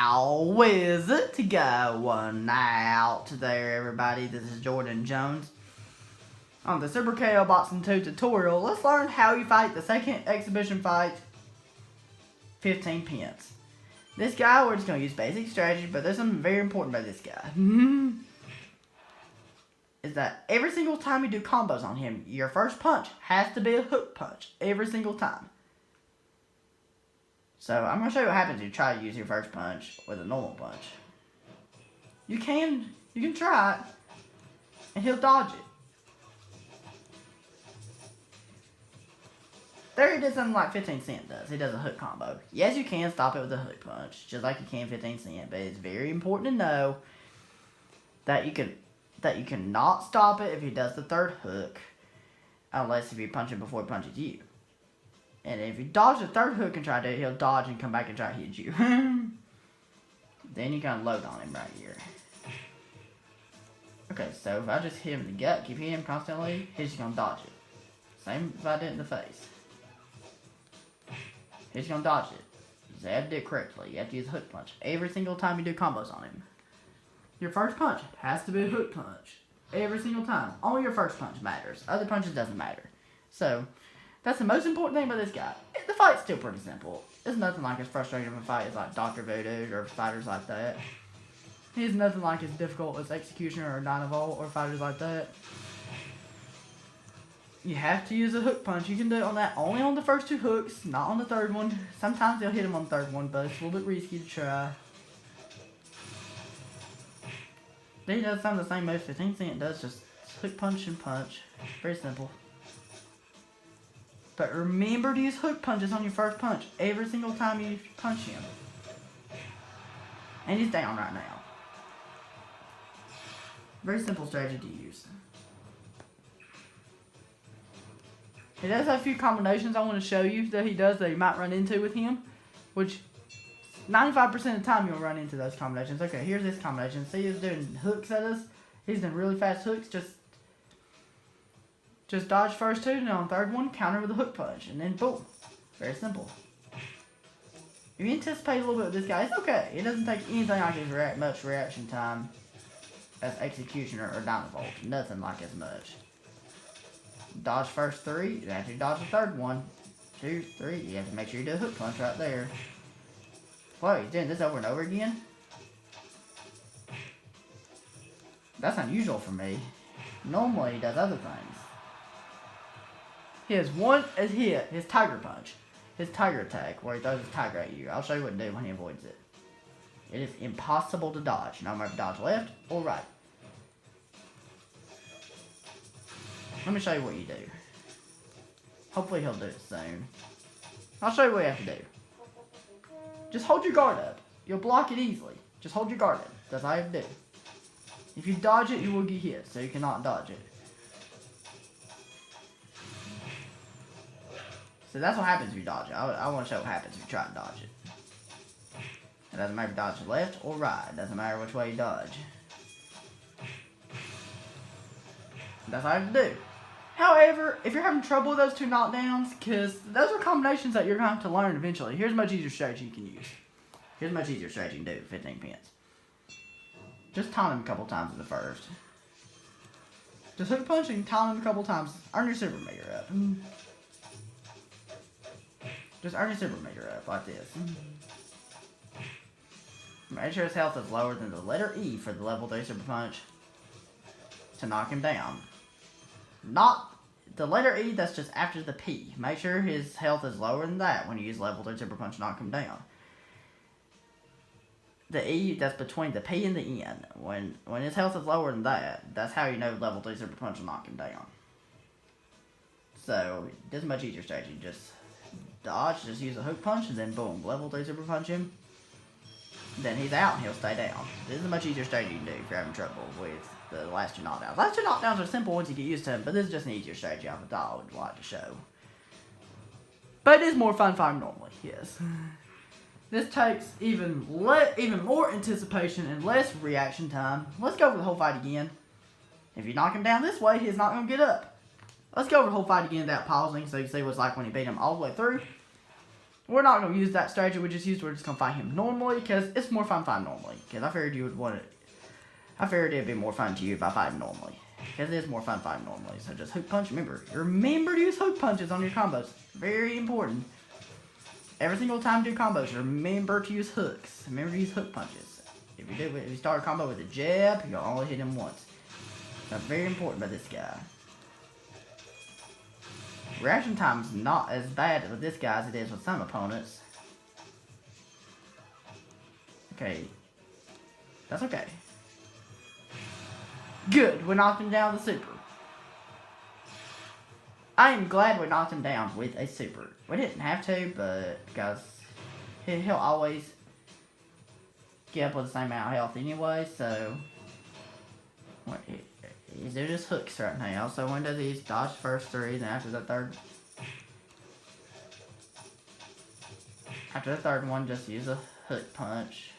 How is it going out there, everybody? This is Jordan Jones. On the Super KO Boxing 2 tutorial, let's learn how you fight the second exhibition fight, 15 Pence. This guy, we're just going to use basic strategy, but there's something very important about this guy. Is that every single time you do combos on him, your first punch has to be a hook punch. Every single time. So, I'm going to show you what happens if you try to use your first punch with a normal punch. You can try it, and he'll dodge it. There he does something like 15 Cent does. He does a hook combo. Yes, you can stop it with a hook punch, just like you can 15 Cent, but it's very important to know that you cannot stop it if he does the third hook, unless if you punch him before he punches you. And if you dodge the third hook and try to do it, he'll dodge and come back and try to hit you. Then you can load on him right here. Okay, so if I just hit him in the gut, keep hitting him constantly, he's just going to dodge it. Same if I did it in the face. He's going to dodge it. You have to do it correctly. You have to use a hook punch every single time you do combos on him. Your first punch has to be a hook punch. Every single time. Only your first punch matters. Other punches doesn't matter. So, that's the most important thing about this guy. The fight's still pretty simple. It's nothing like as frustrating of a fight as like Dr. Voodoo or fighters like that. He's nothing like as difficult as Executioner or Dynavolt or fighters like that. You have to use a hook punch. You can do it on that only on the first two hooks, not on the third one. Sometimes they'll hit him on the third one, but it's a little bit risky to try. He does some of the same moves 15 Cent does, just hook punch and punch. Very simple. But remember to use hook punches on your first punch every single time you punch him. And he's down right now. Very simple strategy to use. He does have a few combinations I want to show you that he does that you might run into with him, which 95% of the time you'll run into those combinations. Okay, here's this combination. See, he's doing hooks at us. He's doing really fast hooks. Just dodge first two, and on the third one, counter with a hook punch, and then boom. Very simple. If you anticipate a little bit with this guy, it's okay. It doesn't take anything like as much reaction time as Executioner or Dynavolt. Nothing like as much. Dodge first three, and after you dodge the third one, 2, 3, you have to make sure you do a hook punch right there. Whoa, he's doing this over and over again? That's unusual for me. Normally he does other things. He has one as hit, his tiger punch. His tiger attack, where he throws his tiger at you. I'll show you what to do when he avoids it. It is impossible to dodge, no matter if you dodge left or right. Let me show you what you do. Hopefully he'll do it soon. I'll show you what you have to do. Just hold your guard up. You'll block it easily. Just hold your guard up. That's all you have to do. If you dodge it, you will get hit, so you cannot dodge it. So that's what happens if you dodge it. I want to show what happens if you try to dodge it. It doesn't matter if you dodge left or right. It doesn't matter which way you dodge. That's all you have to do. However, if you're having trouble with those two knockdowns, because those are combinations that you're going to have to learn eventually. Here's a much easier strategy you can use. Here's a much easier strategy you can do with 15 Pence. Just taunt him a couple times in the first. Just hook punch and taunt him a couple times. Earn your super meter up. Just earn your super meter up like this. Make sure his health is lower than the letter E for the level 3 super punch to knock him down. Not the letter E, that's just after the P. Make sure his health is lower than that when you use level 3 super punch to knock him down. The E, that's between the P and the N. When his health is lower than that, that's how you know level 3 super punch will knock him down. So, this is a much easier strategy. Just dodge, just use a hook punch, and then boom, level 3 super punch him. Then he's out and he'll stay down. This is a much easier strategy you can do if you're having trouble with the last two knockdowns. Last two knockdowns are simple once you get used to them, but this is just an easier strategy I thought I would like to show. But it is more fun fighting normally, yes. This takes even more anticipation and less reaction time. Let's go over the whole fight again. If you knock him down this way, he's not going to get up. Let's go over the whole fight again without pausing so you can see what it's like when you beat him all the way through. We're not going to use that strategy we're just going to fight him normally, because it's more fun fighting normally. Because I figured you would want it. I figured it'd be more fun to you by fighting normally. Because it is more fun fighting normally. So just hook punch. Remember to use hook punches on your combos. Very important. Every single time you do combos, remember to use hooks. Remember to use hook punches. If you start a combo with a jab, you'll only hit him once. That's very important by this guy. Reaction time's not as bad with this guy as it is with some opponents. Okay. That's okay. Good, we knocked him down with a super. I am glad we knocked him down with a super. We didn't have to, but because he'll always get up with the same amount of health anyway, so he's doing his hooks right now. So when does he dodge the first three, then after the third one, just use a hook punch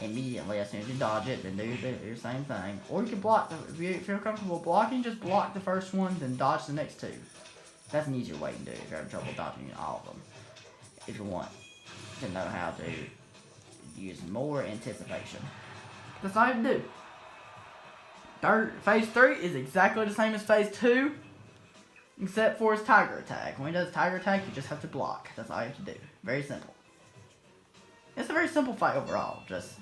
immediately as soon as you dodge it, then do your same thing. Or you can block, if you feel comfortable blocking, just block the first one, then dodge the next two. That's an easier way to do it if you're having trouble dodging all of them. If you want to know how to use more anticipation. That's all you have to do. Phase 3 is exactly the same as Phase 2, except for his Tiger Attack. When he does Tiger Attack, you just have to block. That's all you have to do. Very simple. It's a very simple fight overall. Just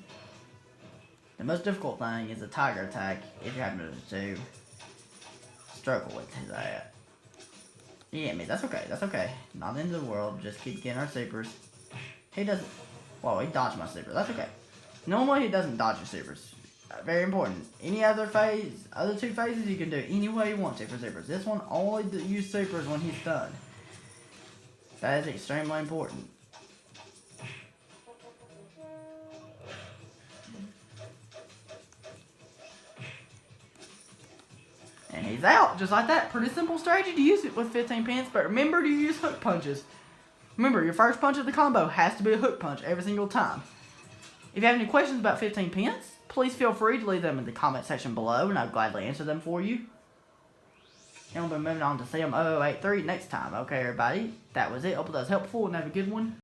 the most difficult thing is the Tiger Attack if you're having to struggle with that. You get me? That's okay. That's okay. Not the end of the world. Just keep getting our supers. He doesn't. Well, he dodged my super. That's okay. Normally he doesn't dodge your supers. Very important. Any other phase, other two phases, you can do any way you want to for supers. This one only use supers when he's done. That is extremely important. And he's out, just like that. Pretty simple strategy to use it with 15 pence, but remember to use hook punches. Remember, your first punch of the combo has to be a hook punch every single time. If you have any questions about 15 pence, please feel free to leave them in the comment section below, and I'll gladly answer them for you. And we'll be moving on to CM0083 next time. Okay, everybody, that was it. Hope that was helpful, and have a good one.